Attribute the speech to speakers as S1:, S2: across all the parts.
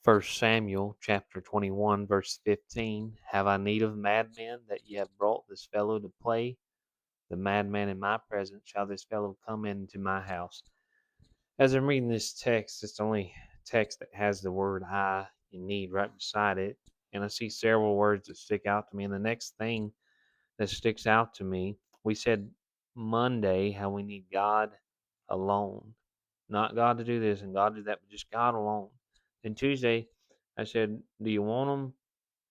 S1: First Samuel chapter 21 verse 15. Have I need of madmen that ye have brought this fellow to play? The madman in my presence shall this fellow come into my house. As I'm reading this text, it's the only text that has the word I in need right beside it. And I see several words that stick out to me. And the next thing that sticks out to me, we said Monday how we need God alone. Not God to do this and God to do that, but just God alone. Then Tuesday, I said, do you want them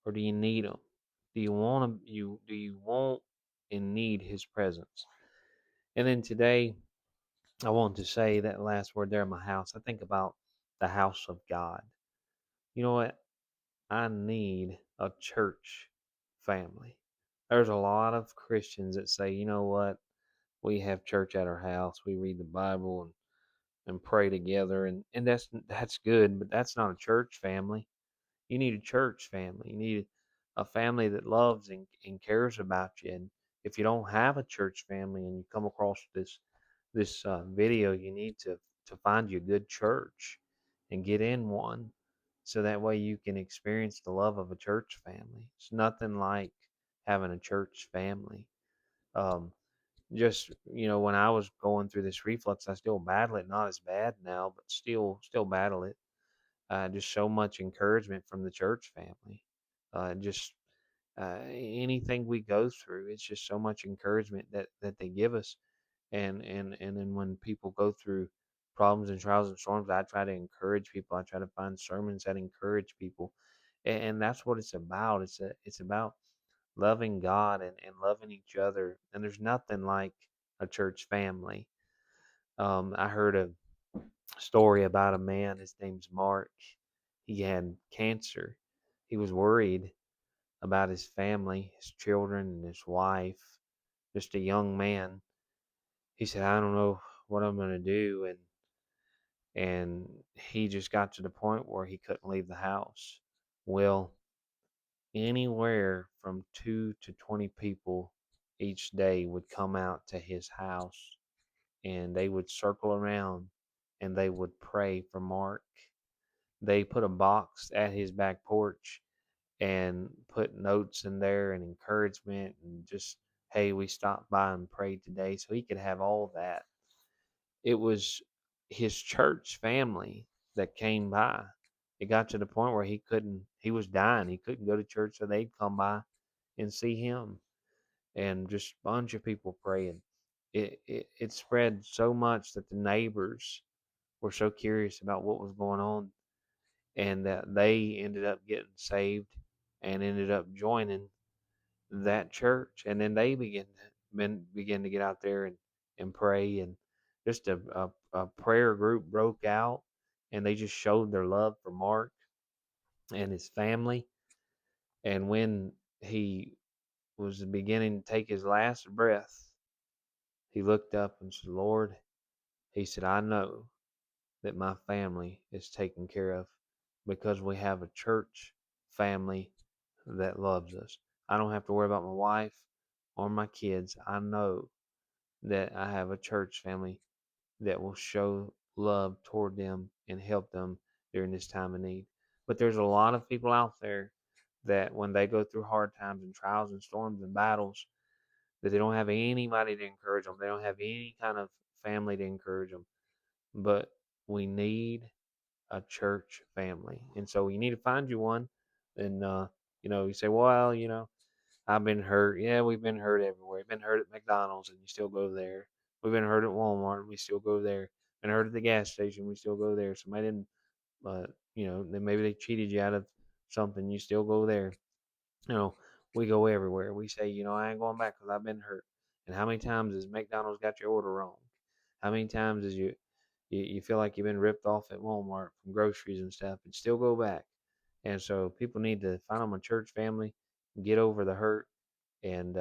S1: or do you need them? Do you want them? Do you want and need His presence? And then today, I want to say that last word there in my house. I think about the house of God. You know what? I need a church family. There's a lot of Christians that say, you know what? We have church at our house. We read the Bible and pray together, and that's good, but that's not a church family. You need a church family. You need a family that loves and cares about you. And if you don't have a church family and you come across this video, you need to find you a good church and get in one, so that way you can experience the love of a church family. It's nothing like having a church family. Um, just when I was going through this reflux, I still battle it. Not as bad now, but still battle it. Just so much encouragement from the church family. Just anything we go through, it's just so much encouragement that they give us. And then when people go through problems and trials and storms, I try to encourage people. I try to find sermons that encourage people, and that's what it's about. It's about loving God and loving each other. And there's nothing like a church family. I heard a story about a man. His name's Mark. He had cancer. He was worried about his family, his children, and his wife. Just a young man. He said, "I don't know what I'm going to do," and he just got to the point where he couldn't leave the house. Well, anywhere from 2 to 20 people each day would come out to his house, and they would circle around and they would pray for Mark. They put a box at his back porch and put notes in there and encouragement and just, hey, we stopped by and prayed today, so he could have all that. It was his church family that came by. It got to the point where he was dying. He couldn't go to church, so they'd come by and see him, and just a bunch of people praying. It spread so much that the neighbors were so curious about what was going on, and that they ended up getting saved and ended up joining that church. And then they began to get out there and pray, and just a prayer group broke out, and they just showed their love for Mark and his family. And when he was beginning to take his last breath, he looked up and said, Lord, he said, I know that my family is taken care of because we have a church family that loves us. I don't have to worry about my wife or my kids. I know that I have a church family that will show love toward them and help them during this time of need. But there's a lot of people out there that when they go through hard times and trials and storms and battles, that they don't have anybody to encourage them. They don't have any kind of family to encourage them. But we need a church family. And so you need to find you one. And, you say, well, I've been hurt. Yeah, we've been hurt everywhere. We've been hurt at McDonald's and you still go there. We've been hurt at Walmart and we still go there. Been hurt at the gas station, we still go there. Somebody didn't, then maybe they cheated you out of something, you still go there. You know, we go everywhere. We say, I ain't going back because I've been hurt. And how many times has McDonald's got your order wrong? How many times has you feel like you've been ripped off at Walmart from groceries and stuff and still go back? And so people need to find them a church family, get over the hurt, and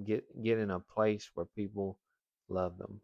S1: get in a place where people love them.